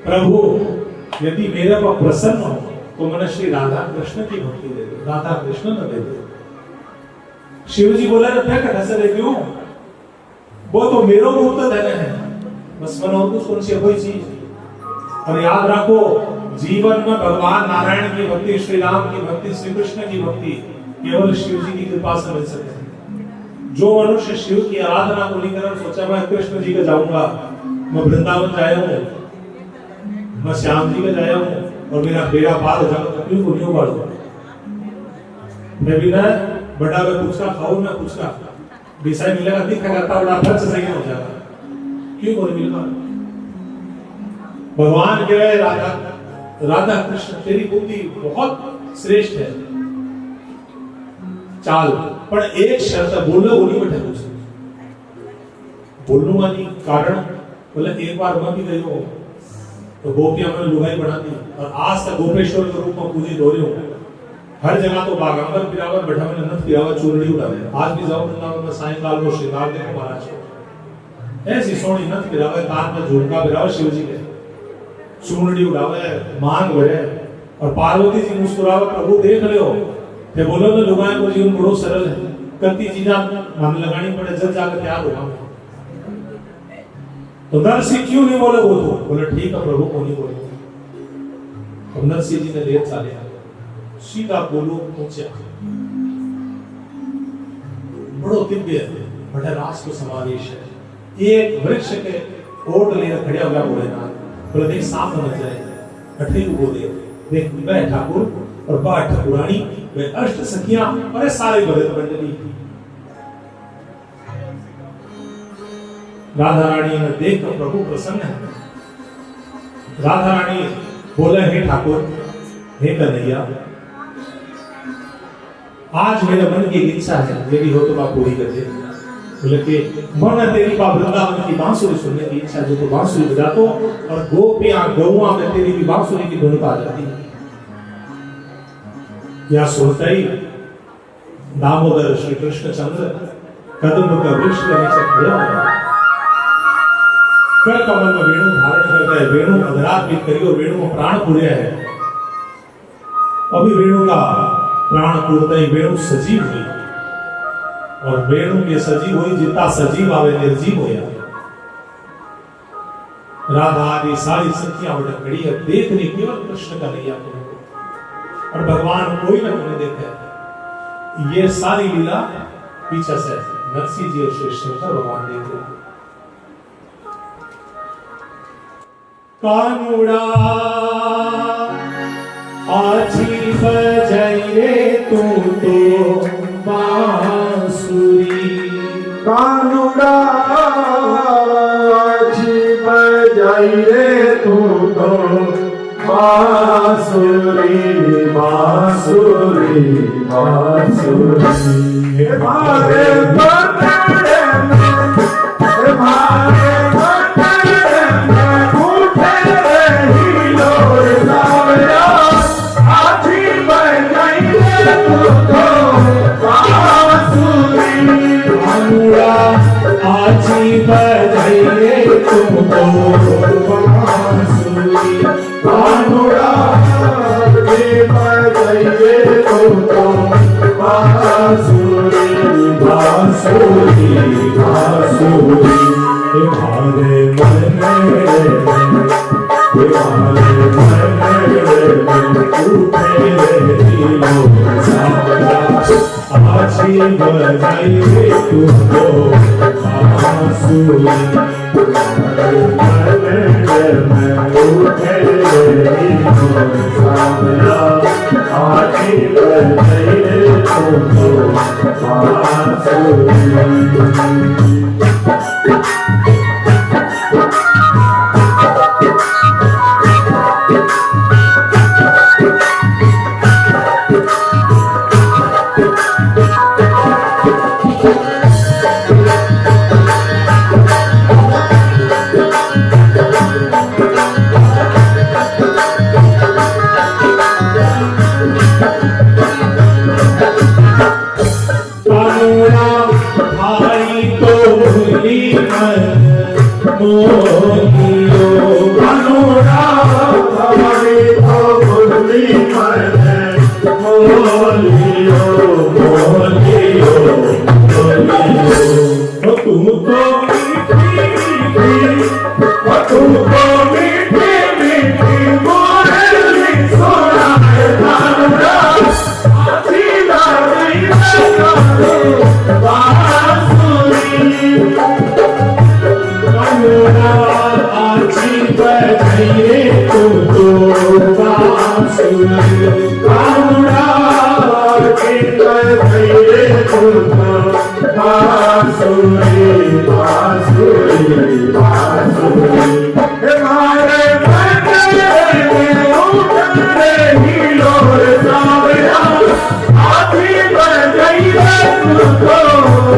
प्रभु यदि मेरे पर प्रसन्न हो तो मैंने श्री राधा कृष्ण की भक्ति दे दो, राधा कृष्ण न दे दो। शिव जी बोला ना क्या कथा से क्यों, वो तो मेरो रूप तो धन है, बस मन और कुछ उनसे कोई चीज। और याद रखो जीवन में भगवान नारायण की भक्ति, श्री राम की भक्ति, श्री कृष्ण की भक्ति केवल शिव जी की कृपा से मिल सकती है। जो मनुष्य शिव की आराधना को लेकर सोचा मैं कृष्ण जी का जाऊंगा, मैं वृंदावन जाया हूँ, मैं श्याम जी का जाया हूँ और मेरा बेड़ा पार हो जाएगा, क्यों को नहीं बढ़ो। मैं भी ना बड़ा मैं पूछता खाऊं ना पूछता विषय मिलेगा दिखा करता बड़ा खर्च सही हो जाएगा, क्यों को नहीं मिलता। भगवान कह रहे राधा राधा कृष्ण तेरी बुद्धि बहुत श्रेष्ठ है चाल, पर एक शर्त बोलो वो नहीं बैठे कुछ बोलूंगा नहीं। कारण बोले एक बार मैं भी गई हूं तो गोपियां मैंने लुगाई बना दी और आज तक गोपेश्वर के रूप में पूजित हो रही हूं। हर जगह तो बागांबर पिरावर बैठा मैंने नथ पिरावर चूरड़ी उड़ावे। आज भी जाओ वृंदावन में सायंकाल को श्रृंगार देखो महाराज को, ऐसी सोनी नथ पिरावे, कान में झुमका पिरावे, शिव जी के चूरड़ी उड़ावे, मांग भरे और पार्वती जी मुस्कुरावे, प्रभु देख लियो ते बोलो तो लुगाई को जीवन बड़ो सरल है, कति चीजा मन लगानी पड़े जब जाकर तैयार होगा। तो नरसिंह क्यों नहीं बोले, वो तो बोले ठीक है प्रभु को नहीं बोले। और नरसिंह जी ने लेट चाले सीधा बोलो पहुंचे, बड़ो दिव्य बड़ा रास को समावेश है। एक वृक्ष के ओट लेकर खड़े हो गया भोलेनाथ, बोले देख सामने मत जाए, अठरी को बोले देख वह ठाकुर और बा ठाकुरानी वे अष्ट सखियां और सारे भगत मंडली। राधा रानी ने देखकर प्रभु प्रसन्न है। राधा रानी बोले हे ठाकुर हे कन्हैया, आज मेरे मन की इच्छा है, यदि हो तो आप पूरी कर दे। बोले कि मन तेरी बा वृंदावन की बांसुरी सुनने की इच्छा, जो तो बांसुरी बजा तो और गोपियां गौआ में तेरी भी बांसुरी की धुन आ जाती है। या सुनते ही दामोदर श्री कृष्ण चंद्र कदम का वृक्ष के नीचे खड़े हो गए, कर कमल में वेणु धारण कर गए, वेणु अधरात भी करी और वेणु में प्राण पूरे है। अभी वेणु का प्राण पूरते ही वेणु सजीव हुई और वेणु के सजीव हुई जितना सजीव आवे निर्जीव होया। राधा आदि सारी सखियां उठ खड़ी है, देखने केवल कृष्ण का नैया को और भगवान कोई ना उन्हें देखे। ये सारी लीला पीछे से नरसिंह जी और श्री शंकर भगवान देख रहे हैं। कानुड़ा आजी बजाई रे तू तो बांसुरी, कानुड़ा आजी बजाई रे तू तो बांसुरी बांसुरी बांसुरी। हमारे बंदे हमारे बंदे उठे ही लोर सावरा, आजी बजाई रे तू तो बांसुरी। कानुड़ा आजी बजाई रे तू तो बांसुरी, कानुड़ा आजी बजाई रे तू तो बांसुरी बांसुरी बांसुरी। तुम्हारे मन में उठे दिलो सावरा, आजी बजाई रे तू तो बांसुरी। तुम्हारे मन में उठे दिलो सावरा, आजी बजाई रे तू तो बांसुरी। कानुड़ा भाई तो बांसुरी कानुड़ा कीर्तन जय तू तो बांसुरी बांसुरी बांसुरी हमारे बंदे में उठे हिलोर सावरा आखी बन गई तू तो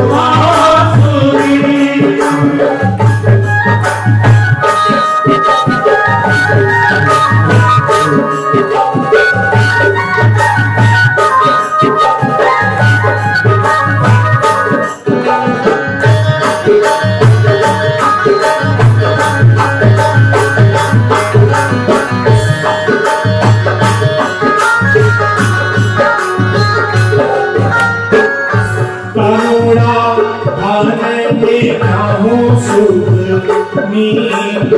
बांसुरी नींद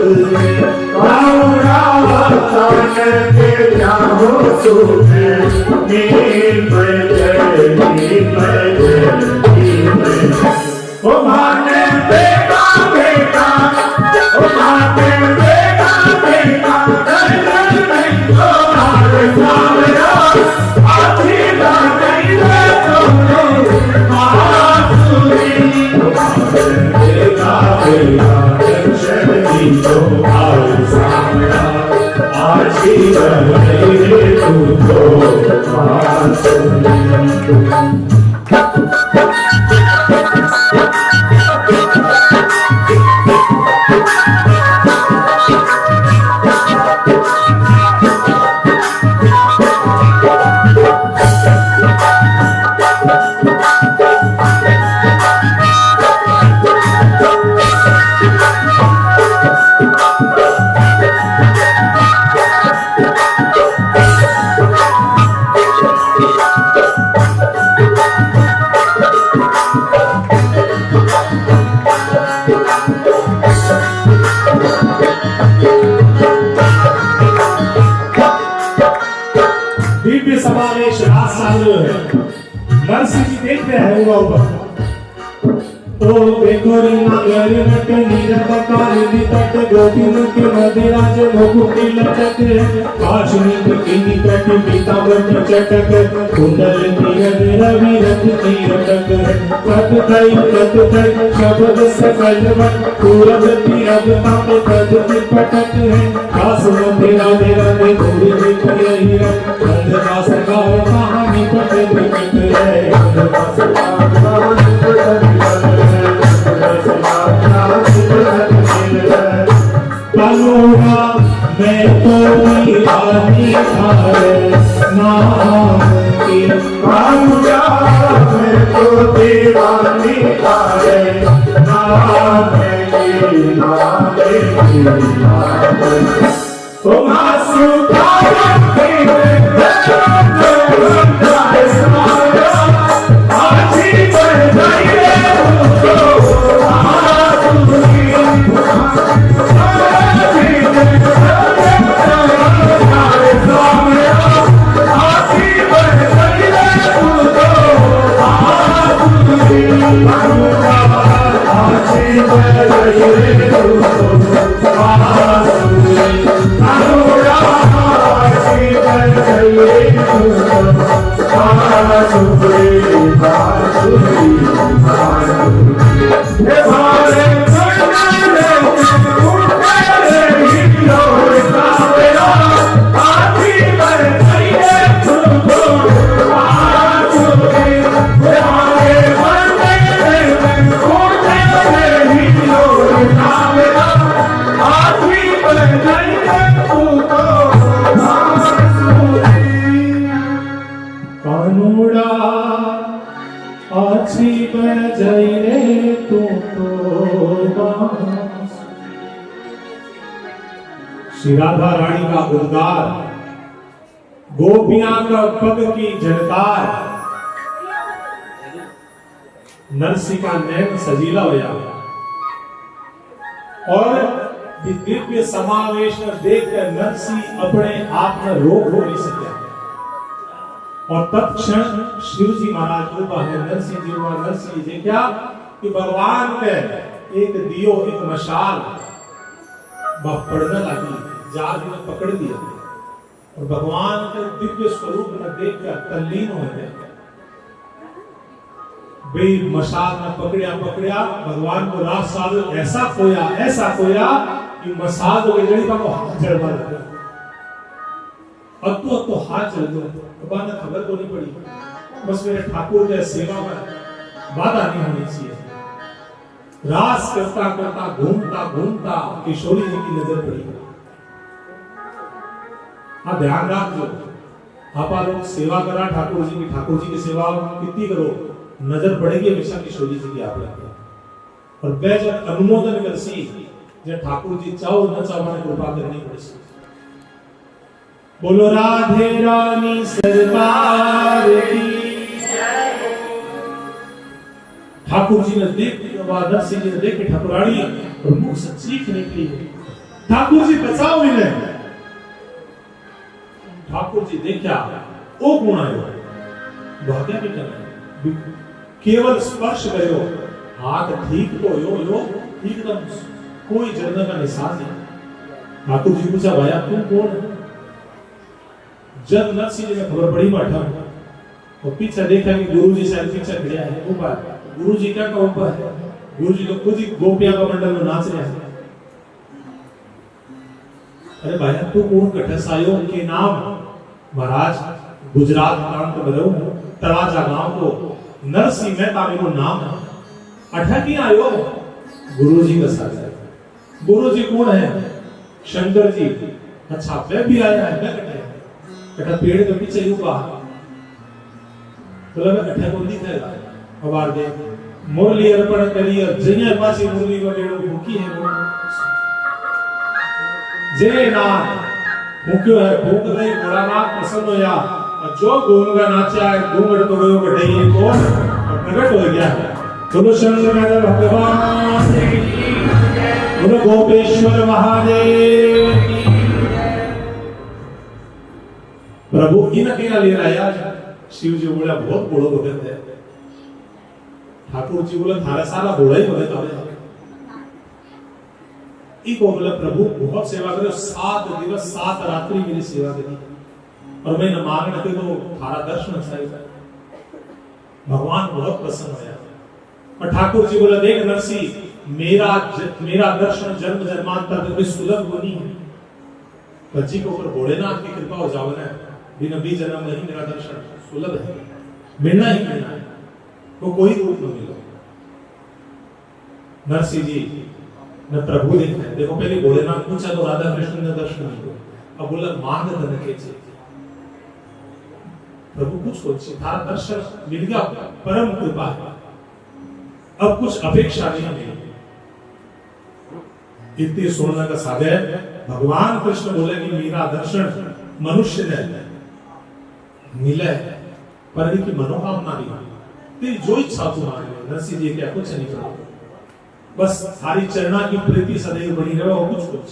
कानुड़ा तान के जाओ सुख नींद जय नींद ओ माने बेटा बेटा ओ माने बेटा बेटा दर्शन नहीं तो हमारे सामने आखी बात नहीं तो बांसुरी बेटा बेटा तो हमारे सामने आखी बात नहीं तो बांसुरी दिव्य समावेश रात साल है नरसिंह जी देख रहे हैं ऊपर तो देखो रे नागर नट नीरबकार निकट गोपिन के मदिराज मुकुटी लटक काशनी की निकट पीतांबर चटक कुंडल नियन रवि रथ की रटक कत कई शब्द सकल मन पूरब तीरब ताप पद पटक है कास तेरा तेरा ने थोड़ी देख रही है अंध का सरकार कहानी पट निकट है अंध का सरकार कहानी पट कानुड़ा मैं तो दीवानी थारे नाम की कानुड़ा मैं तो दीवानी थारे नाम की तुम श्री राधा रानी का उद्गार, गोपियां का पग की झनकार, नरसी का नैन सजीला हो जाता और दिव्य समावेश देखकर नरसी अपने आप में रोक हो नहीं सके और तत्क्षण शिव जी महाराज को है नरसिंह जी हुआ नरसिंह जी क्या कि भगवान के एक दियो एक मशाल पड़ने लगी जाल में पकड़ दिया और भगवान के दिव्य स्वरूप में देख कर तल्लीन हो गए। भाई मसाल में पकड़िया भगवान को रात साल ऐसा खोया कि मसाल तो गई का हाथ चढ़ गया। अब तो हाथ चल गया, भगवान ने खबर को नहीं पड़ी। बस मेरे ठाकुर के सेवा में बाधा नहीं होनी चाहिए। रास करता करता घूमता किशोरी जी की नजर पड़ी। हाँ ध्यान रखो, आप लोग सेवा करा ठाकुर जी की सेवा कितनी करो, नजर पड़ेगी हमेशा किशोरी जी की आप लोग। और वह जब अनुमोदन कर सी जब ठाकुर जी चाहो न चाहो मैंने कृपा करनी पड़ेगी। बोलो राधे रानी सरकार की। ठाकुर जी ने नरसिंह जी ने देखे ठाकुरानी और मुख से चीख निकली, ठाकुर जी बचाओ इन्हें। ठाकुर जी देखा ओ कौन आयो, भाग्य भी करना केवल स्पर्श करो, हाथ ठीक तो यो एकदम कोई जलने का निशान नहीं। ठाकुर जी पूछा भाया तुम कौन है? जब नरसिंह जी ने खबर पड़ी बैठा और पीछे देखा कि गुरु जी शायद पीछे खड़े हैं। ऊपर गुरु जी का ऊपर है, गुरु जी तो खुद ही गोपिया का मंडल में नाच रहे हैं। अरे भाई तू कौन कठस आयो के नाम? महाराज गुजरात प्रांत में रहो, तराजा गांव को नरसिंह मेहता मेरा नाम है। अठा की आयो? गुरु जी का साथ है। गुरु जी कौन है? शंकर जी। अच्छा वे भी आया है? मैं कटा पेड़ के पीछे यूं बोला मैं कठा को दिखेगा। अब आ गए मुरली अर्पण करिए, जय पासी मुरली को डेढ़ भूखी है वो जय नाथ भूख्यो है, भूख गई भोलानाथ प्रसन्न होया। और जो गूंगा नाचा है घूंघट तो गयो बढ़ाइए को और प्रकट हो गया। बोलो शंकर भगवान की, बोलो गोपेश्वर महादेव की। प्रभु इनके ना ले रहा है। शिव जी बोला बहुत बड़ो भगत है। ठाकुर जी बोला थारा सारा बड़ा ही भगत है। इको बोला प्रभु बहुत सेवा करे, 7 दिवस 7 रात्रि मेरी सेवा करी और मैं न मांगने के तो थारा दर्शन चाहिए। भगवान बहुत प्रसन्न होया और ठाकुर जी बोला देख नरसिंह मेरा दर्शन जन्म जन्मांतर में सुलभ नहीं है। बच्ची के ऊपर भोलेनाथ की कृपा हो जावे ना, बिना भी जन्म नहीं मेरा दर्शन सुलभ है, मिलना ही मिलना है, वो कोई रूप में मिलो। नरसिंह जी ने प्रभु देखा है। देखो पहले भोलेनाथ पूछा तो राधा कृष्ण ने दर्शन दिया, अब बोला मांग धन के चाहिए। प्रभु कुछ सोचिए थारा दर्शन मिल गया, परम कृपा है, अब कुछ अपेक्षा नहीं है। इतनी सुनने का साधे भगवान कृष्ण बोले कि मेरा दर्शन मनुष्य ने मिला है पर इनकी मनोकामना नहीं, तेरी जो इच्छा तुम्हारी। नरसिंह जी क्या कुछ नहीं करो, बस सारी चरणा की प्रीति सदैव बनी रहे और कुछ कुछ।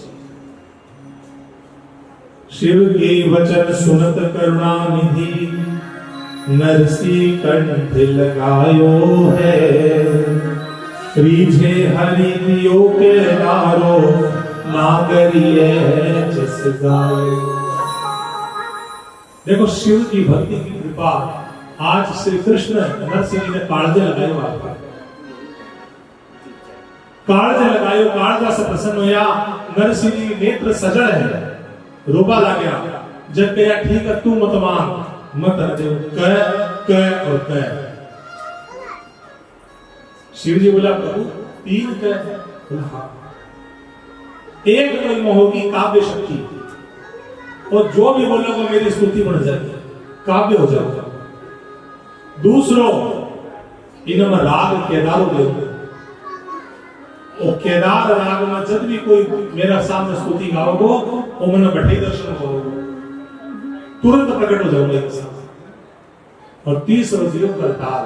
शिव के वचन सुनत करुणा निधि नरसिंह कंठ लगायो है। रीझे हरि दियो के नारो नागरिये जस गायो। देखो शिव की भक्ति की कृपा, आज श्री कृष्ण नरसिंह जी ने कालजे लगायो, आपका कालजे लगायो, कालजा से प्रसन्न होया। नरसिंह जी नेत्र सजल है, रोबा लग गया। जब कहा ठीक है तू मत मांग मत दे, कह और कह। शिव जी बोला प्रभु 3 कह, एक तो होगी काव्य शक्ति, और जो भी बोलोगे मेरी स्तुति बन जाएगी, काव्य हो जाएगा। दूसरों इनमें राग केदार हो, और केदार राग में जब भी कोई मेरा सामने स्तुति गाओगे वो मैंने बैठे दर्शन करोगे, तुरंत प्रकट हो जाओगे एक साथ। और तीसरा जीव करताल,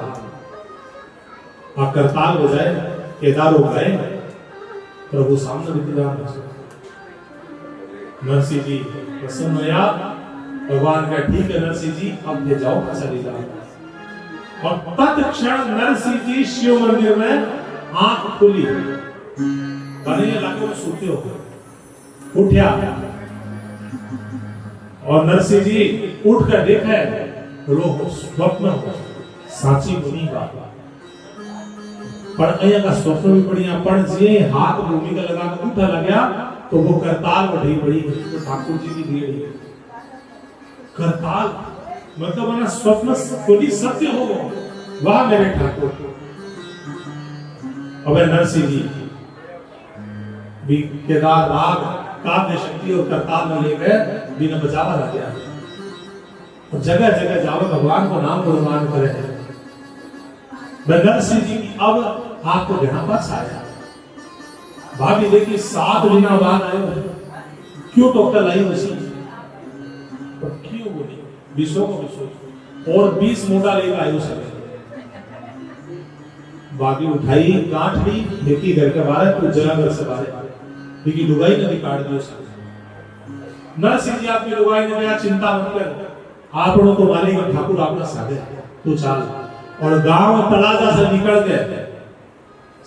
आप करताल बजाए केदार हो गए प्रभु सामने विद्यमान। नरसिंह जी प्रसन्न होया, भगवान का ठीक है नरसिंह जी अब ले जाओ चली जाओ। और तत्क्षण नरसिंह जी शिव मंदिर में आंख खुली, बने लगे में सोते हो उठा और नरसिंह जी उठ कर देखे बोलो स्वप्न हो साची बनी बात पर अहिया का स्वप्न भी बढ़िया पर जे हाथ भूमि का लगा कर उठा लगा तो वो करताल बढ़ी पड़ी तो ठाकुर जी की भीड़ करताल मतलब ना स्वप्न कोई सत्य हो वाह मेरे ठाकुर। अब नरसिंह जी भी केदार राग काव्य शक्ति और करताल में ले गए बिना बजावा लग गया और जगह जगह जाओ भगवान को नाम गुणगान करे। नरसिंह जी की अब आपको ध्यान पास आया भाभी देखिए 7 महीना बाद आए क्यों डॉक्टर लाई वैसी क्यों बोली विश्व को विश्व और 20 मोटा लेकर आयो सब बाकी उठाई गांठ ली देखी घर के बाहर तो जगह घर से बाहर लेकिन लुगाई ने काट दियो सब। नरसिंह जी आपकी लुगाई ने कहा चिंता मत कर आपनो तो मालिक ठाकुर आपना साधे तू चाल और गांव तलाजा से निकल गए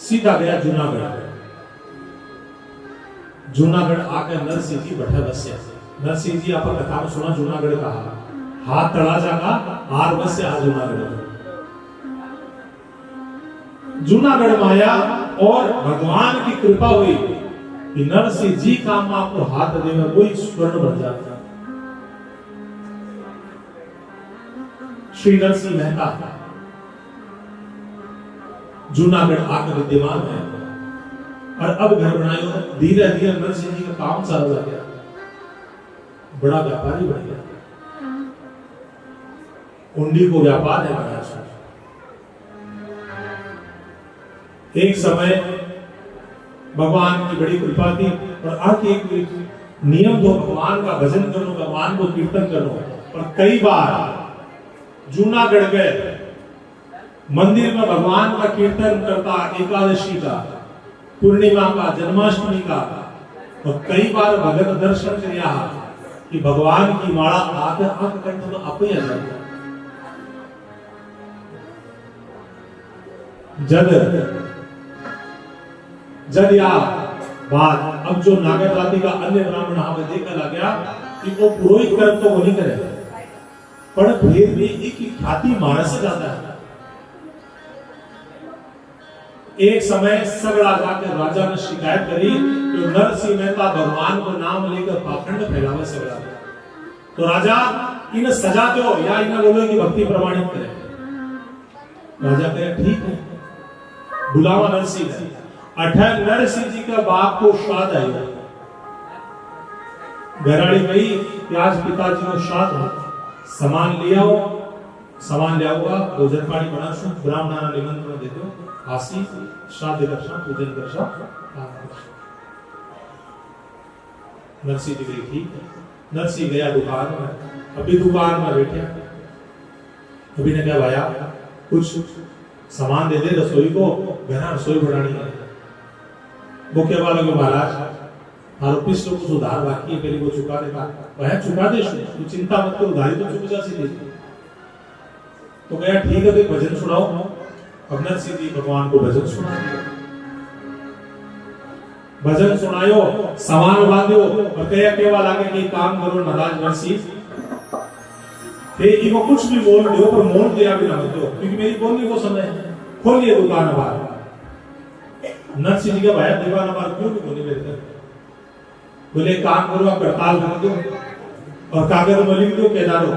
सीधा गया जूनागढ़। जूनागढ़ आकर नरसिंह जी बैठे बसे। नरसिंह जी आपका कथा में सुना जूनागढ़ का हाथ तलाजा का आर बसे आ जूनागढ़ जूनागढ़ माया और भगवान की कृपा हुई कि नरसिंह जी काम में आपको हाथ देने कोई स्वर्ण बन जाता। श्री नरसिंह मेहता जूनागढ़ आकर विद्यमान है और अब घर बनाए धीरे धीरे नरसिंह जी का काम चालू हो गया बड़ा व्यापारी बन गया उंडी को व्यापार है बना। एक समय भगवान की बड़ी कृपा थी और आके एक नियम दो भगवान का भजन करो भगवान को कीर्तन करो और कई बार जूनागढ़ गए मंदिर में भगवान का कीर्तन करता एकादशी का पूर्णिमा का जन्माष्टमी का और कई बार भगत दर्शन किया कि भगवान की माला आकर आंख कंठ तो आप ही आ जाता। जब या बात अब जो नागर जाति का अन्य ब्राह्मण हमें देखा लग गया कि वो पुरोहित कर्म तो वो नहीं करे पर फिर भी एक ख्याति मानस से जाता है। एक समय सगड़ा जाकर राजा ने शिकायत करी कि नरसिंह मेहता भगवान को नाम लेकर पाखंड फैलावे सगड़ा तो राजा इन सजा दो या इन्हें बोलो कि भक्ति प्रमाणित करे। राजा कहे ठीक है बुलावा नरसिंह जी। नरसिंह जी का बाप को श्राद्ध आएगा घराड़ी गई कि आज पिताजी को श्राद्ध हो सामान लिया हो सामान लिया होगा भोजन पानी बना सु ब्राह्मण निमंत्रण देते हासी श्राद्ध दर्शन पूजन दर्शन। नरसिंह जी गई ठीक है नरसिंह गया दुकान में अभी दुकान में बैठे अभी ने क्या भाया कुछ सामान दे दे रसोई को घर रसोई बनानी है वो क्या बोला कि महाराज आरोपिस लोग कुछ उधार बाकी है पहले वो चुका देगा वह चुका दे तू चिंता मत कर उधारी तो चुक जा सी तो गया ठीक है तो भजन सुनाओ। अब नरसिंह जी भगवान को भजन सुना भजन सुनायो सामान बांधो और कया केवा लागे कि काम करो महाराज नरसिंह ते इको कुछ भी बोल दो पर मोल दिया भी ना दो क्योंकि मेरी बोलने को समय खोलिए दुकान बाहर। नरसिंह जी का भाई दीवाना बार क्यों नहीं बोले मेरे बोले काम करो आप करताल कर दो और कागज में लिख दो केदारो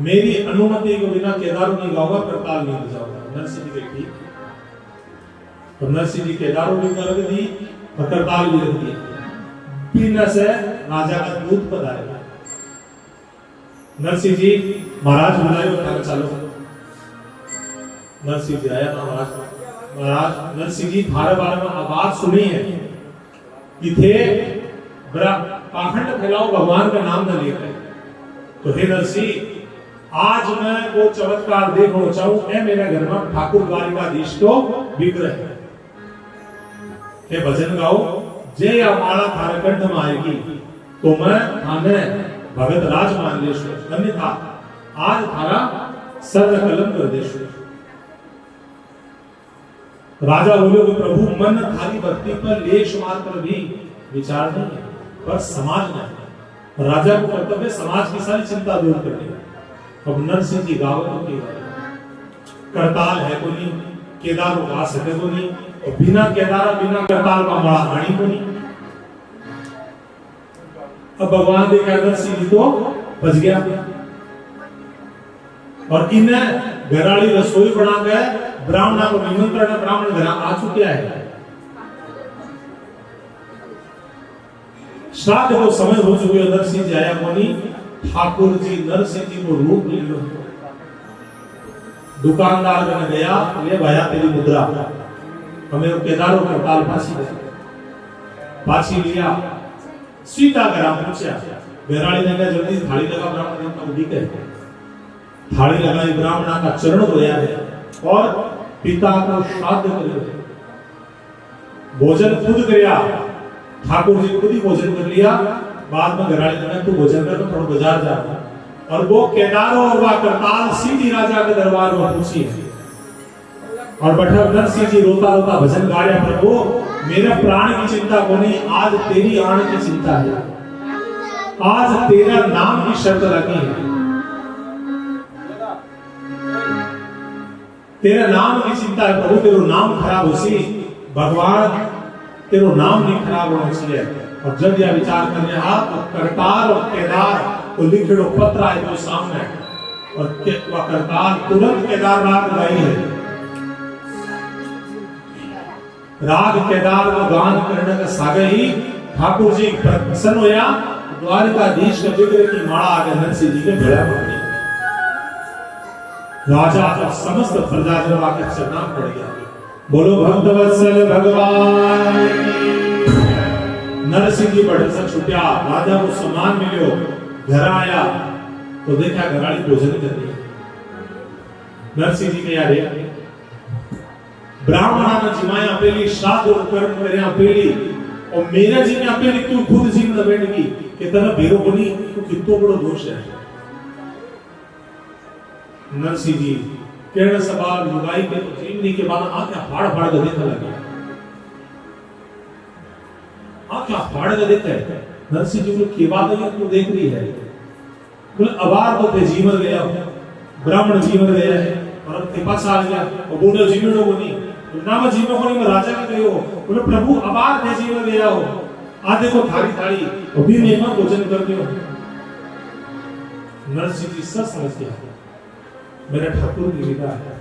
मेरी अनुमति के बिना केदारो नहीं गाऊंगा करताल नहीं बजाऊंगा। नरसिंह जी के ठीक और नरसिंह जी केदारो भी कर दी और करताल भी रख दिया बिना से राजा का दूध पधारेगा। नरसिंह जी महाराज बुलाए चलो नरसिंह जी आया ना महाराज नरसिंह जी थारे बारे में आवाज सुनी है कि थे बड़ा पाखंड फैलाओ भगवान का नाम न लेकर तो हे नरसिंह आज मैं वो चमत्कार देखना चाहूं ए मेरे घर में ठाकुर द्वारिकाधीश को विग्रह है हे भजन गाओ जय या माला थारे कंठ में आएगी तो मैं थाने भगत राज मान लेश अन्यथा आज थारा सर्व कलम कर देश। राजा बोले कि प्रभु मन थारी भक्ति पर लेश मात्र भी विचार नहीं है पर समाज नहीं राजा को कर्तव्य समाज की सारी चिंता दूर करनी। अब नरसिंह जी गावत की करताल है को नहीं, केदार उगा सके को नहीं, और बिना केदार बिना करताल का बड़ा हानि को नहीं। अब भगवान देखा नरसिंह जी तो बच गया, और इन्हें घराड़ी रसोई बना गए, ब्राह्मण को निमंत्रण है, ब्राह्मण घर आ चुका है। श्राद्ध को समय हो चुके, नरसिंह जी आया कोनी, ठाकुर जी नरसिंह जी को रूप ले लो। दुकानदार बन गया, ले भाया तेरी मुद्रा, हमें केदारों करताल पासी लिया, सीधा घर पहुंचा। बेराड़ी ने कहा जल्दी थाली लगा, ब्राह्मण ने उठी के थाली लगाई, ब्राह्मण का चरण धोया है और पिता को श्राद्ध कर भोजन खुद किया। ठाकुर जी खुद ही भोजन कर लिया। बाद में घराड़ी ने तू भोजन कर, तो थोड़ा बाजार जा, और वो केदारों और वह करताल सीधी राजा के दरबार में पहुंची। और बैठा नरसिंह जी रोता रोता भजन गा रहा, प्रभु मेरे प्राण की चिंता को नहीं, आज तेरी आण की चिंता है, आज तेरा नाम की शर्त लगी है, तेरा नाम की चिंता है प्रभु, तेरा नाम खराब हो सी भगवान, तेरा नाम नहीं खराब होना चाहिए। और जब यह विचार करने हाथ तो करताल और केदार को लिखिड़ो पत्र आए तो सामने, और वह करताल तुरंत केदारनाथ गई है। राग केदार को गान करने का सागे ही ठाकुर जी प्रसन्न होया, द्वारकाधीश के विग्रह की माला आगे नरसिंह जी के गला पड़ गई। राजा और समस्त प्रजाजन आकर चरणाम पड़ गया। बोलो भक्तवत्सल भगवान। नरसिंह जी बड़े से छुट्या, राजा को सम्मान मिलो, घर आया तो देखा घराड़ी भोजन कर रही है। नरसिंह जी के यार ब्राह्मणा ने जिमाया अपेली, श्राद्ध उपकरण करे अपेली, और मेरा जी ने अपेली तू खुद जी में बैठगी कि तेरा बेरो बनी तो कितो बड़ो दोष है। नरसिंह जी केरल सभा लुगाई के तो जीवनी के बाद आंखें फाड़ फाड़ के देखने लगे, आंखें फाड़ के देखते हैं। नरसिंह जी को की बात है तू देख रही है, बोले अबार तो ते जीवन गया, ब्राह्मण जीवन गया है, और ते पास आ गया, और बोले जीवन को नहीं, नाम जीवन को नहीं, मैं राजा का गयो, बोले प्रभु अबार ते जीवन गया हो, आधे को थारी थारी अभी मेहमान भोजन कर दियो। नरसिंह जी सब समझ गया, मेरा ठाकुर की विदा है।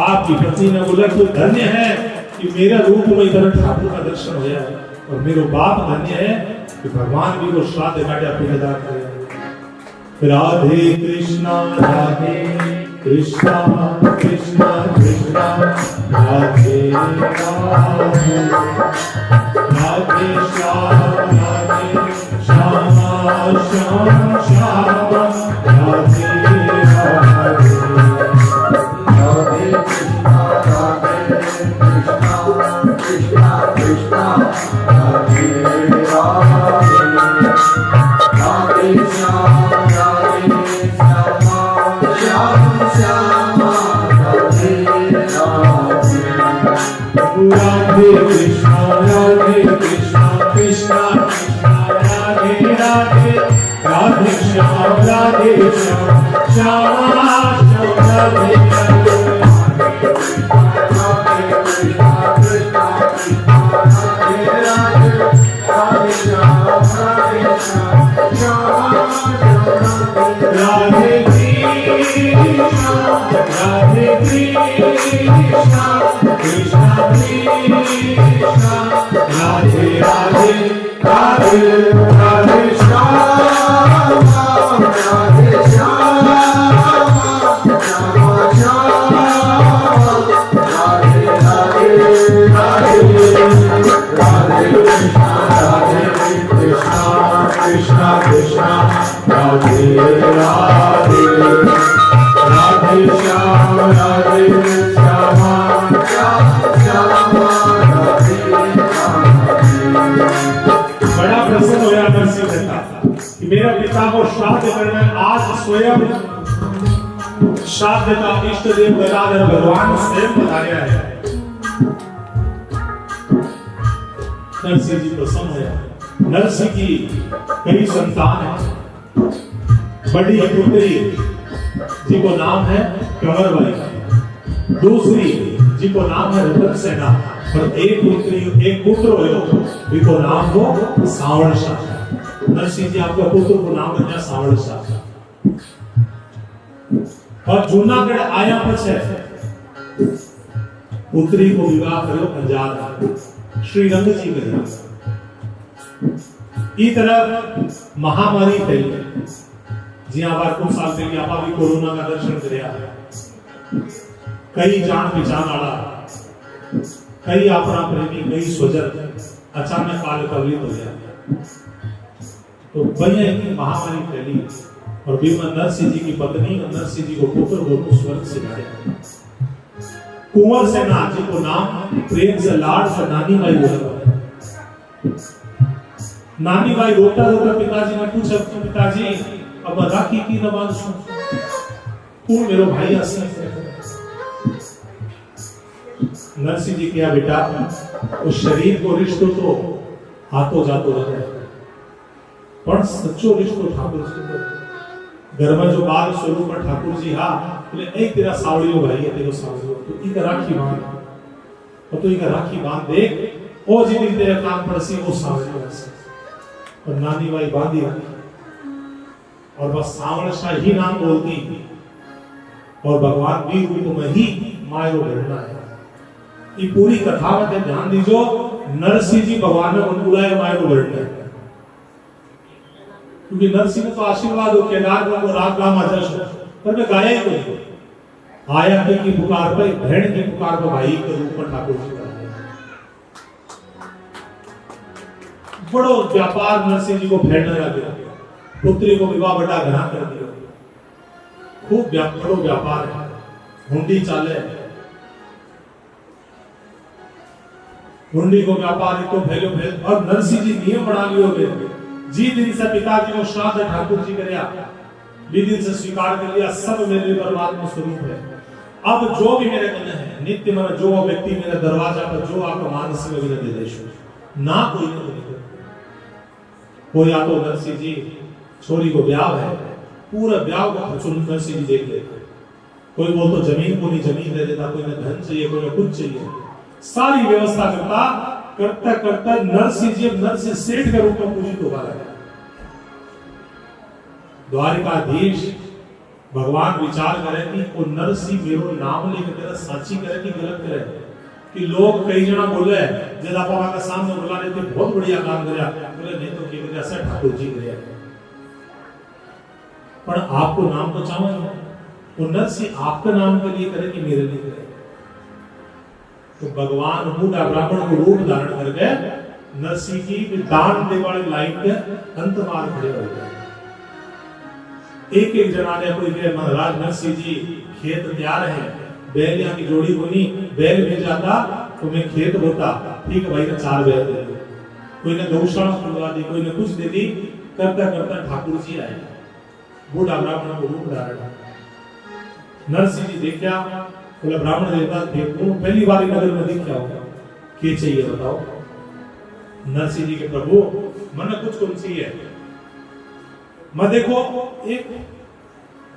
आपकी पत्नी ने बोला तो धन्य है कि मेरा रूप में इधर ठाकुर का दर्शन होया है, और मेरे बाप धन्य है कि भगवान भी को श्राद्ध बैठे अपने विदा करे। राधे कृष्णा राधे कृष्णा कृष्णा कृष्णा राधे राधे, राधे श्याम राधे श्याम श्याम श्याम, राधे राधे कृष्णा कृष्णा कृष्णा राधे राधे, राधे श्याम राधे श्याम श्याम श्याम राधे राधे, राधे कृष्णा कृष्णा कृष्णा राधे राधे, राधे श्याम राधे श्याम श्याम राधे कृष्णा राधे कृष्णा कृष्णा कृष्णा राधे राधे, राधे राधे श्याम राधे श्याम श्याम श्याम, राधे राधे राधे राधे कृष्णा कृष्णा कृष्णा राधे राधे, राधे श्याम राधे श्याम श्याम राधे। बड़ा प्रसन्न होया नरसिंह दत्ता कि मेरा पिता को श्राद्ध करना, आज स्वयं श्राद्ध का इष्ट देव गदाधर भगवान स्वयं बताया है। नरसिंह जी प्रसन्न होया, नरसिंह की कई संतान है। बड़ी पुत्री जी को नाम है कंवरबाई, दूसरी जी को नाम है रतन सेना, और एक पुत्र हो जिसको नाम हो सावड़ शाह। नरसिंह जी आपका पुत्र को नाम रखा सावड़ शाह। और जूनागढ़ आया पछे पुत्री को विवाह करो पंजाब श्री रंग जी करिया। ई तरफ महामारी फैली जिया बार कुछ साल पहले आपा भी कोरोना का दर्शन करया। कई जान पहचान वाला, कई अपना प्रेमी, कई स्वजन अचानक काल कवलित हो गया। तो भैया की महामारी फैली और भीमा नरसिंह जी की पत्नी और नरसिंह जी को पुत्र को स्वर्ग से गाया। कुंवर सेना जी को नाम प्रेम से लाड से नानी माई बोला। नानी माई रोता रोता पिताजी ने पूछा, पिताजी अब राखी की न बांधूं, कौन मेरो भाई आसी। नरसिंह जी क्या बेटा, उस शरीर को रिश्तो तो आतो जातो रहता है, पर सच्चो रिश्तो ठाकुर जी घर में जो बाल स्वरूप पर ठाकुर जी हा बोले एक तेरा सावड़ियो भाई है, तेरो सावड़ियो तो इका राखी बांध, और तो इका राखी बांध देख ओ जी दिन तेरे कान पड़सी वो सावड़ियो ऐसे। और नानी भाई बांधी और बस सावड़ शाह ही नाम बोलती और भगवान भी रूप में ही मायो लड़ना है। ये पूरी कथा में ध्यान दीजो, नरसिंह जी भगवान ने बुलाए मायो लड़ना है, क्योंकि नरसिंह तो आशीर्वाद हो केदार को राग गाम आदर्श पर मैं गाया ही नहीं। आया की पुकार पे बहन की पुकार पे भाई के रूप में ठाकुर जी बड़ो व्यापार नरसिंह जी को फैलने लगा। पुत्री को विवाह बड़ा घना कर दिया, खूब बड़ो व्यापार है, हुंडी चाले, हुंडी को व्यापार तो फैलो फैल। और नरसिंह जी नियम बना लियो गए, जी दिन से पिताजी को श्राद्ध ठाकुर जी करया, भी दिन से स्वीकार कर लिया सब मेरे परमात्मा स्वरूप है। अब जो भी मेरे मन है नित्य मन जो व्यक्ति मेरे दरवाजा पर जो आपका मानस में विनय दे देशो ना कोई नहीं कोई। या तो नरसिंह जी छोरी को ब्याह है, पूरा ब्याह को नरसिंह जी देख लेते। कोई बोल तो जमीन को नहीं जमीन दे देता, कोई ने धन चाहिए, कोई ने कुछ चाहिए, सारी व्यवस्था करता करता करता नरसिंह जी नरसिंह सेठ के रूप में पूजित होगा लगा। द्वारिकाधीश भगवान विचार करे कि वो नरसिंह मेरो नाम लेकर तेरा साची करे कि गलत करे। कि लोग कई जना बोले जब आप वहां का सामने बुला लेते बहुत बढ़िया काम करया, बोले नहीं तो क्या ऐसा ठाकुर जी करया, पर आपको नाम तो चाहिए, वो नरसिंह आपका नाम के लिए करे कि मेरे लिए करे। तो भगवान बूढ़ा ब्राह्मण को रूप धारण करके नरसिंह की दान देने वाली लाइन के अंत मार खड़े हो गए। एक एक जना ने कोई कहे महाराज नरसिंह जी खेत तैयार है, बैल यहाँ की जोड़ी बनी, बैल मिल जाता तो मैं खेत बोता, ठीक है भाई ने 4 बैल दे दी, कोई ने गौशाला खुलवा दी, कोई ने कुछ दे दी। करता करता ठाकुर जी आए, बूढ़ा ब्राह्मण को रूप धारण। नरसिंह जी देखा, बोला ब्राह्मण देवता देखो पहली बार नगर में देखा होगा, क्या चाहिए बताओ। नरसिंह जी के प्रभु मन कुछ कौन सी है, मैं देखो एक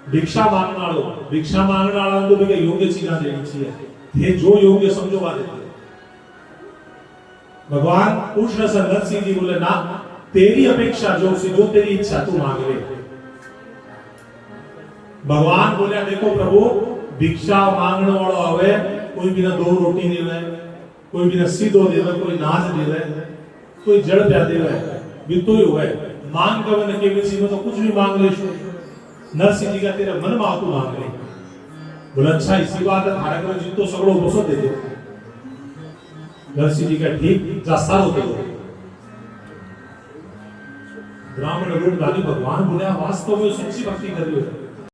भिक्षा मांगने वालों, भिक्षा मांगने वाला तो भी योग्य चीजें देनी चाहिए, ये जो योग्य समझो बात है। भगवान पूछ रहे नरसिंह जी बोले ना तेरी अपेक्षा जो तेरी इच्छा तू मांग ले। भगवान बोले देखो प्रभु भिक्षा मांगने वाला आवे, कोई बिना 2 रोटी देवे, कोई बिना सीधो देवे, कोई नाच देवे, कोई जड़ प्या देवे, बितो ही हुए मांग कवन के विषय में तो कुछ भी मांग ले। नरसिंह जी का तेरा मन मां तू मांग ले। बोला अच्छा इसी बात है, थारा कर जितो सगड़ो बसो दे दे। नरसिंह जी का ठीक जा सारो दे दो। ब्राह्मण रूप धारी भगवान बोले वास्तव में सच्ची भक्ति कर रही हो,